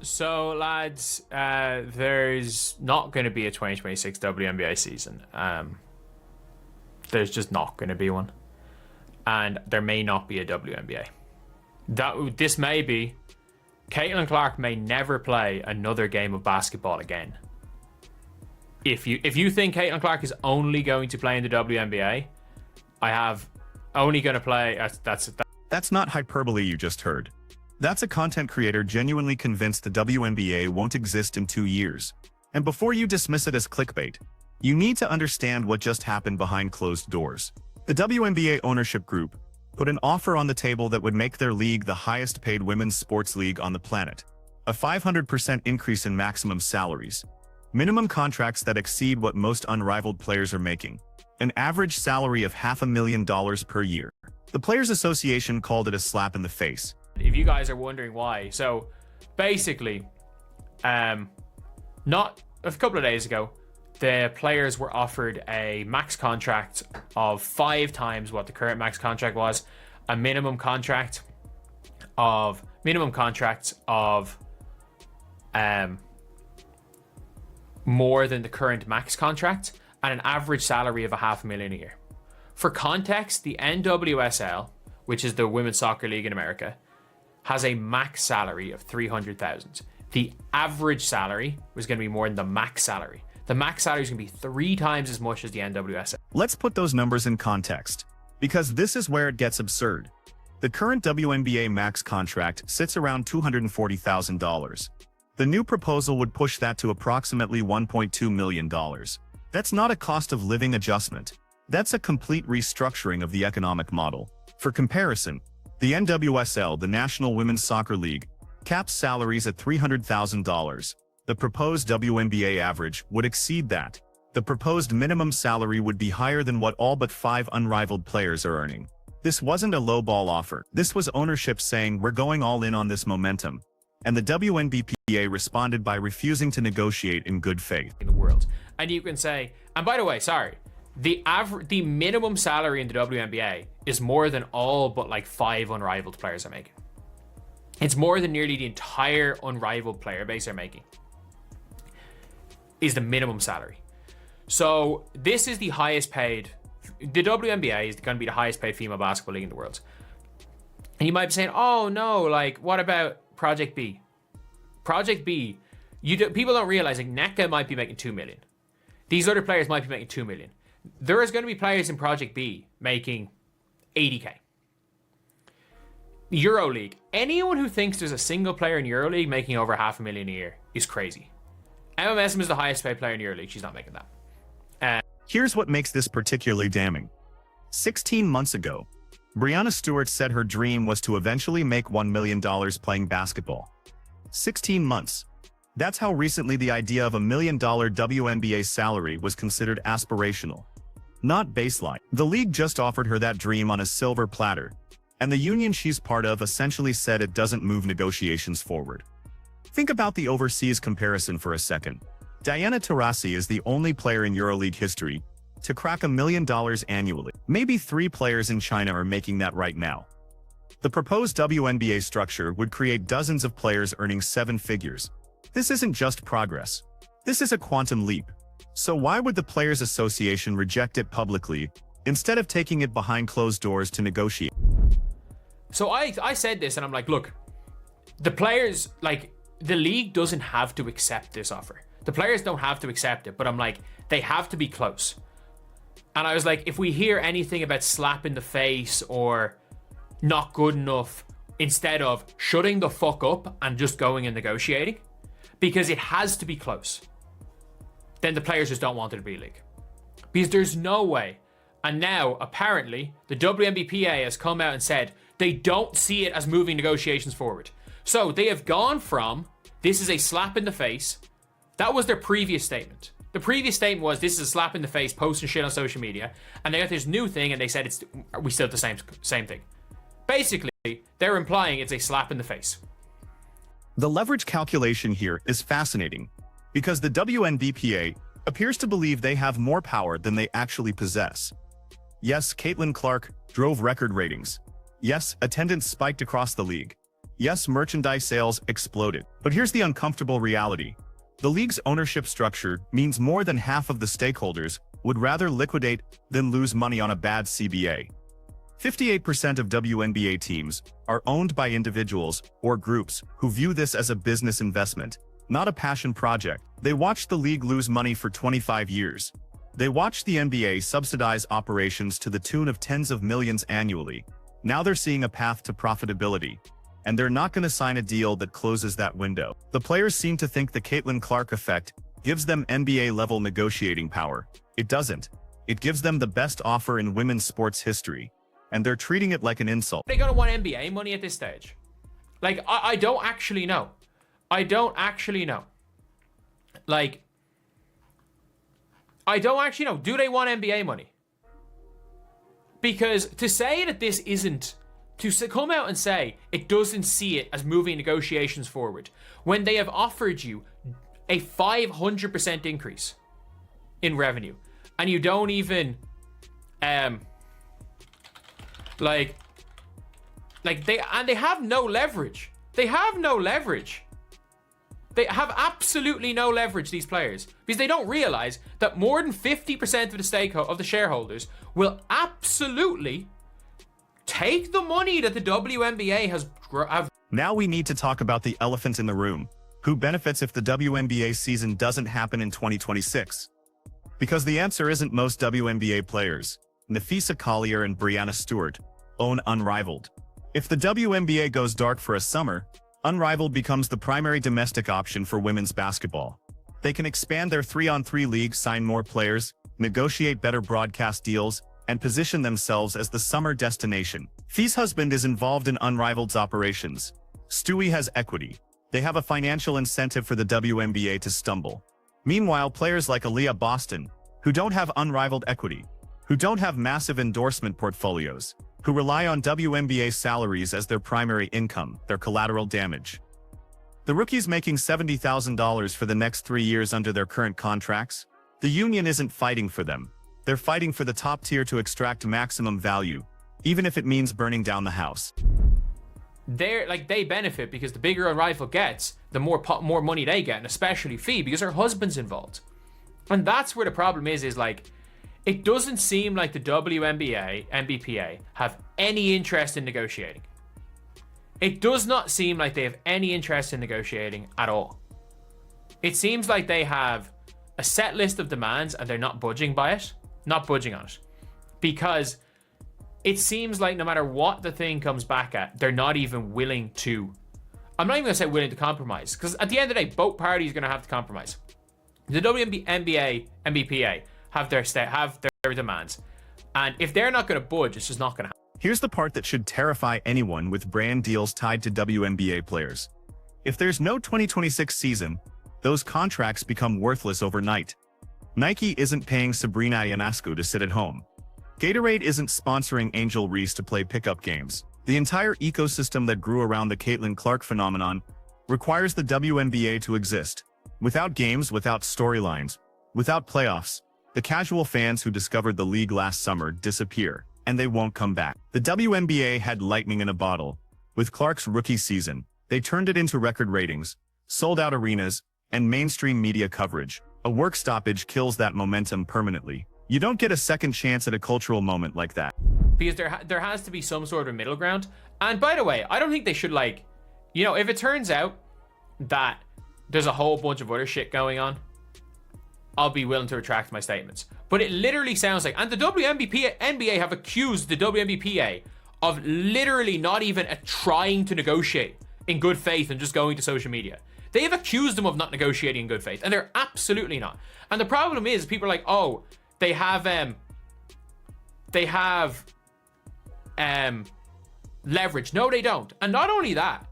So, lads, there's not going to be a 2026 WNBA season. There's just not going to be one, and there may not be a WNBA. This may be. Caitlin Clark may never play another game of basketball again. If you think Caitlin Clark is only going to play in the WNBA, I have only going to play. That's not hyperbole you just heard. That's a content creator genuinely convinced the WNBA won't exist in 2 years. And before you dismiss it as clickbait, you need to understand what just happened behind closed doors. The WNBA ownership group put an offer on the table that would make their league the highest paid women's sports league on the planet. A 500% increase in maximum salaries. Minimum contracts that exceed what most unrivaled players are making. An average salary of $500,000 per year. The Players Association called it a slap in the face. If you guys are wondering why, so basically, not a couple of days ago, the players were offered a max contract of 5 times what the current max contract was, a minimum contracts of more than the current max contract, and an average salary of $500,000 a year. For context, the NWSL, which is the women's soccer league in America, has a max salary of $300,000. The average salary was going to be more than the max salary. The max salary is going to be 3 times as much as the NWSL. Let's put those numbers in context, because this is where it gets absurd. The current WNBA max contract sits around $240,000. The new proposal would push that to approximately $1.2 million. That's not a cost of living adjustment. That's a complete restructuring of the economic model. For comparison, the NWSL, the National Women's Soccer League, caps salaries at $300,000. The proposed WNBA average would exceed that. The proposed minimum salary would be higher than what all but 5 unrivaled players are earning. This wasn't a lowball offer. This was ownership saying we're going all in on this momentum. And the WNBPA responded by refusing to negotiate in good faith. In the world. And you can say, and by the way, sorry, the minimum salary in the WNBA is more than all but like 5 unrivaled players are making. It's more than nearly the entire unrivaled player base are making. Is the minimum salary. So this is the highest paid. The WNBA is going to be the highest paid female basketball league in the world. And you might be saying, oh no, like what about Project B? Project B, people don't realize like NECA might be making 2 million. These other players might be making 2 million. There is going to be players in Project B making 80k. EuroLeague. Anyone who thinks there's a single player in EuroLeague making over $500,000 a year is crazy. MMSM is the highest paid player in EuroLeague. She's not making that. Here's what makes this particularly damning. 16 months ago, Breanna Stewart said her dream was to eventually make $1 million playing basketball. 16 months. That's how recently the idea of $1 million WNBA salary was considered aspirational, not baseline. The league just offered her that dream on a silver platter, and the union she's part of essentially said it doesn't move negotiations forward. Think about the overseas comparison for a second. Diana Taurasi is the only player in EuroLeague history to crack $1 million annually. Maybe 3 players in China are making that right now. The proposed WNBA structure would create dozens of players earning 7 figures. This isn't just progress. This is a quantum leap. So why would the Players Association reject it publicly instead of taking it behind closed doors to negotiate? So I said this and I'm like, look, the players, like, the league doesn't have to accept this offer. The players don't have to accept it, but I'm like, they have to be close. And I was like, if we hear anything about slap in the face or not good enough, instead of shutting the fuck up and just going and negotiating, because it has to be close, then the players just don't want it to be a league. Because there's no way. And now, apparently, the WNBPA has come out and said they don't see it as moving negotiations forward. So they have gone from, this is a slap in the face. That was their previous statement. The previous statement was, this is a slap in the face, posting shit on social media. And they got this new thing and they said, we still have the same thing. Basically, they're implying it's a slap in the face. The leverage calculation here is fascinating because the WNBPA appears to believe they have more power than they actually possess. Yes, Caitlin Clark drove record ratings. Yes, attendance spiked across the league. Yes, merchandise sales exploded. But here's the uncomfortable reality. The league's ownership structure means more than half of the stakeholders would rather liquidate than lose money on a bad CBA. 58% of WNBA teams are owned by individuals or groups who view this as a business investment, not a passion project. They watched the league lose money for 25 years. They watched the NBA subsidize operations to the tune of tens of millions annually. Now they're seeing a path to profitability, and they're not going to sign a deal that closes that window. The players seem to think the Caitlin Clark effect gives them NBA-level negotiating power. It doesn't. It gives them the best offer in women's sports history, and they're treating it like an insult. They're going to want NBA money at this stage. Like, I don't actually know. I don't actually know. Like, I don't actually know. Do they want NBA money? Because to say that this isn't, to come out and say it doesn't see it as moving negotiations forward, when they have offered you a 500% increase in revenue, and you don't even, they have no leverage. They have no leverage. They have absolutely no leverage, these players, because they don't realize that more than 50% of the shareholders will absolutely take the money that the WNBA has. Now we need to talk about the elephant in the room. Who benefits if the WNBA season doesn't happen in 2026? Because the answer isn't most WNBA players. Nafisa Collier and Brianna Stewart own Unrivaled. If the WNBA goes dark for a summer, Unrivaled becomes the primary domestic option for women's basketball. They can expand their 3-on-3 league, sign more players, negotiate better broadcast deals, and position themselves as the summer destination. Fee's husband is involved in Unrivaled's operations. Stewie has equity. They have a financial incentive for the WNBA to stumble. Meanwhile, players like Aaliyah Boston, who don't have Unrivaled equity, who don't have massive endorsement portfolios, who rely on WNBA salaries as their primary income, their collateral damage. The rookies making $70,000 for the next 3 years under their current contracts? The union isn't fighting for them. They're fighting for the top tier to extract maximum value, even if it means burning down the house. They benefit because the bigger a rival gets, the more money they get, and especially Fee, because her husband's involved. And that's where the problem is like, it doesn't seem like the WNBA, NBPA, have any interest in negotiating. It does not seem like they have any interest in negotiating at all. It seems like they have a set list of demands and they're not budging on it. Because it seems like no matter what the thing comes back at, they're not even willing to, I'm not even gonna say willing to compromise, because at the end of the day, both parties are gonna have to compromise. The WNBA, NBPA have their demands, and if they're not gonna budge, it's just not gonna happen. Here's the part that should terrify anyone with brand deals tied to WNBA players. If there's no 2026 season, those contracts become worthless overnight. Nike isn't paying Sabrina Ionescu to sit at home. Gatorade isn't sponsoring Angel Reese to play pickup games. The entire ecosystem that grew around the Caitlin Clark phenomenon requires the WNBA to exist. Without games, without storylines, without playoffs, the casual fans who discovered the league last summer disappear, and they won't come back. The WNBA had lightning in a bottle. With Clark's rookie season, they turned it into record ratings, sold-out arenas, and mainstream media coverage. A work stoppage kills that momentum permanently. You don't get a second chance at a cultural moment like that. Because there has to be some sort of middle ground. And by the way, I don't think they should, like, you know, if it turns out that there's a whole bunch of other shit going on, I'll be willing to retract my statements. But it literally sounds like, and the NBA have accused the WNBPA of literally not even trying to negotiate in good faith and just going to social media. They have accused them of not negotiating in good faith, and they're absolutely not. And the problem is, people are like, oh, they have leverage. No, they don't. And not only that,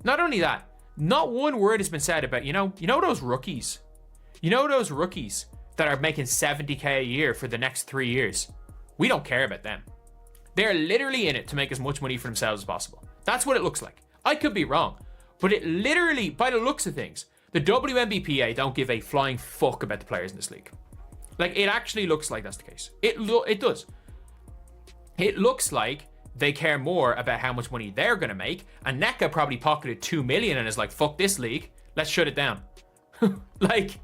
not one word has been said about, you know those rookies that are making $70K a year for the next 3 years. We don't care about them. They're literally in it to make as much money for themselves as possible. That's what it looks like. I could be wrong, but it literally, by the looks of things, the WNBPA don't give a flying fuck about the players in this league. Like, it actually looks like that's the case. It does. It looks like they care more about how much money they're going to make. And NECA probably pocketed 2 million and is like, fuck this league, let's shut it down. Like,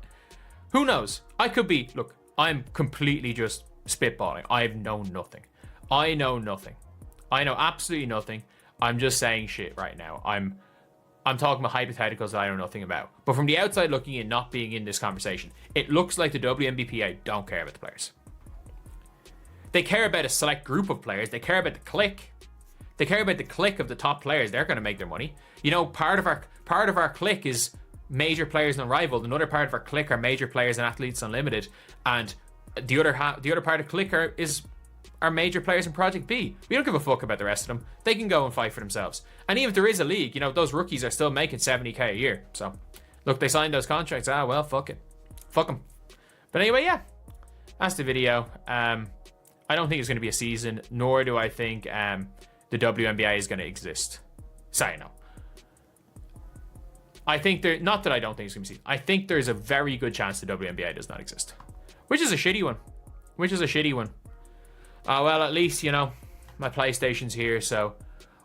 who knows? I could be, look, I'm completely just spitballing. I know nothing. I know nothing. I know absolutely nothing. I'm just saying shit right now. I'm talking about hypotheticals that I know nothing about. But from the outside looking in, not being in this conversation, it looks like the WNBPA don't care about the players. They care about a select group of players. They care about the clique. They care about the clique of the top players. They're going to make their money. You know, part of our clique is major players and Unrivaled. Another part of our clique are major players and Athletes Unlimited. And the other part of clique are major players in Project B. We don't give a fuck about the rest of them. They can go and fight for themselves. And even if there is a league, you know, those rookies are still making 70k a year. So, look, they signed those contracts. Ah, well, fuck it. Fuck them. But anyway, yeah. That's the video. I don't think it's going to be a season, nor do I think the WNBA is going to exist. Sorry, no. I think not that I don't think it's going to be a season. I think there's a very good chance the WNBA does not exist. Which is a shitty one. Well, at least, you know, my PlayStation's here, so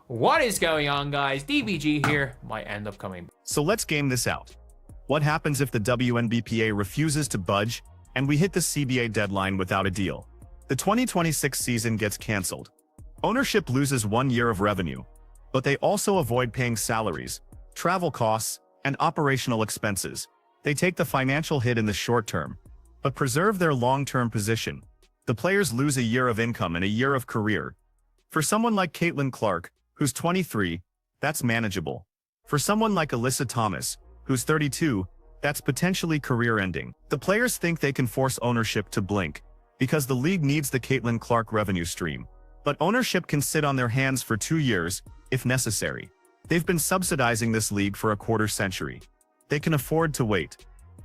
what is going on, guys? DBG here might end up coming. So let's game this out. What happens if the WNBPA refuses to budge and we hit the CBA deadline without a deal? The 2026 season gets cancelled. Ownership loses 1 year of revenue, but they also avoid paying salaries, travel costs, and operational expenses. They take the financial hit in the short term, but preserve their long-term position. The players lose a year of income and a year of career. For someone like Caitlin Clark, who's 23, that's manageable. For someone like Alyssa Thomas, who's 32, that's potentially career-ending. The players think they can force ownership to blink, because the league needs the Caitlin Clark revenue stream. But ownership can sit on their hands for 2 years, if necessary. They've been subsidizing this league for a quarter century. They can afford to wait.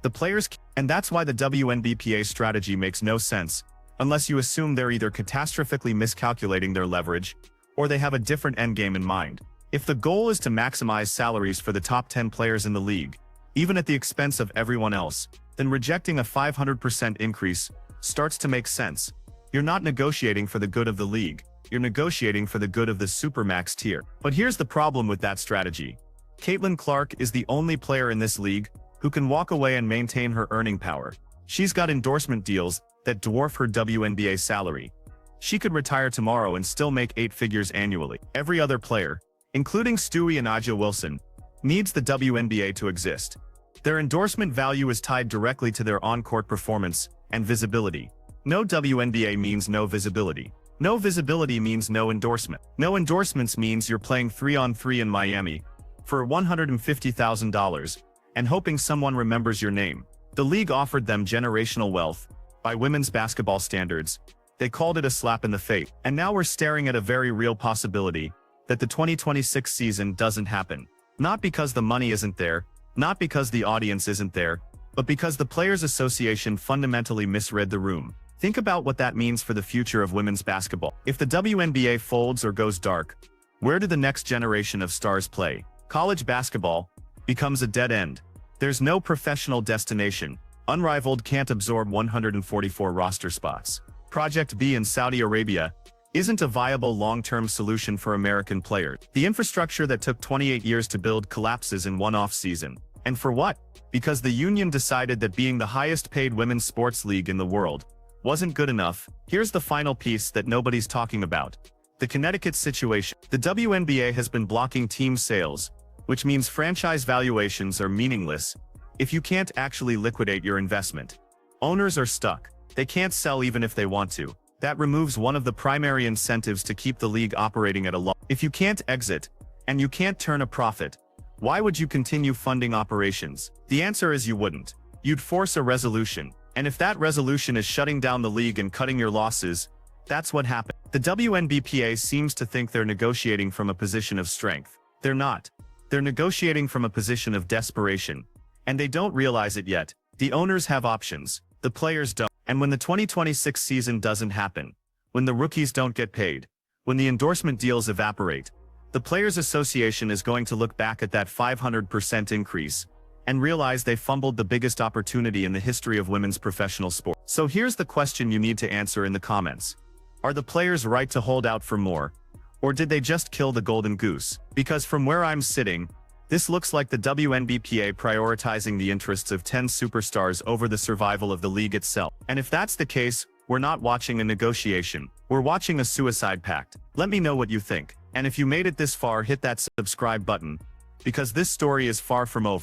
The players and that's why the WNBPA strategy makes no sense, unless you assume they're either catastrophically miscalculating their leverage, or they have a different endgame in mind. If the goal is to maximize salaries for the top 10 players in the league, even at the expense of everyone else, then rejecting a 500% increase starts to make sense. You're not negotiating for the good of the league, you're negotiating for the good of the Supermax tier. But here's the problem with that strategy. Caitlin Clark is the only player in this league who can walk away and maintain her earning power. She's got endorsement deals that dwarf her WNBA salary. She could retire tomorrow and still make 8 figures annually. Every other player, including Stewie and Aja Wilson, needs the WNBA to exist. Their endorsement value is tied directly to their on-court performance and visibility. No WNBA means no visibility. No visibility means no endorsement. No endorsements means you're playing 3-on-3 in Miami for $150,000 and hoping someone remembers your name. The league offered them generational wealth. By women's basketball standards, they called it a slap in the face. And now we're staring at a very real possibility that the 2026 season doesn't happen. Not because the money isn't there, not because the audience isn't there, but because the Players Association fundamentally misread the room. Think about what that means for the future of women's basketball. If the WNBA folds or goes dark, where do the next generation of stars play? College basketball becomes a dead end. There's no professional destination. Unrivaled can't absorb 144 roster spots. Project B in Saudi Arabia isn't a viable long-term solution for American players. The infrastructure that took 28 years to build collapses in one off-season. And for what? Because the union decided that being the highest-paid women's sports league in the world wasn't good enough. Here's the final piece that nobody's talking about. The Connecticut situation. The WNBA has been blocking team sales, which means franchise valuations are meaningless if you can't actually liquidate your investment. Owners are stuck. They can't sell even if they want to. That removes one of the primary incentives to keep the league operating at a loss. If you can't exit, and you can't turn a profit, why would you continue funding operations? The answer is you wouldn't. You'd force a resolution. And if that resolution is shutting down the league and cutting your losses, that's what happened. The WNBPA seems to think they're negotiating from a position of strength. They're not. They're negotiating from a position of desperation. And they don't realize it yet. The owners have options. The players don't. And when the 2026 season doesn't happen, when the rookies don't get paid, when the endorsement deals evaporate, the Players Association is going to look back at that 500% increase and realize they fumbled the biggest opportunity in the history of women's professional sport. So here's the question you need to answer in the comments. Are the players right to hold out for more? Or did they just kill the golden goose? Because from where I'm sitting, this looks like the WNBPA prioritizing the interests of 10 superstars over the survival of the league itself. And if that's the case, we're not watching a negotiation. We're watching a suicide pact. Let me know what you think. And if you made it this far, hit that subscribe button, because this story is far from over.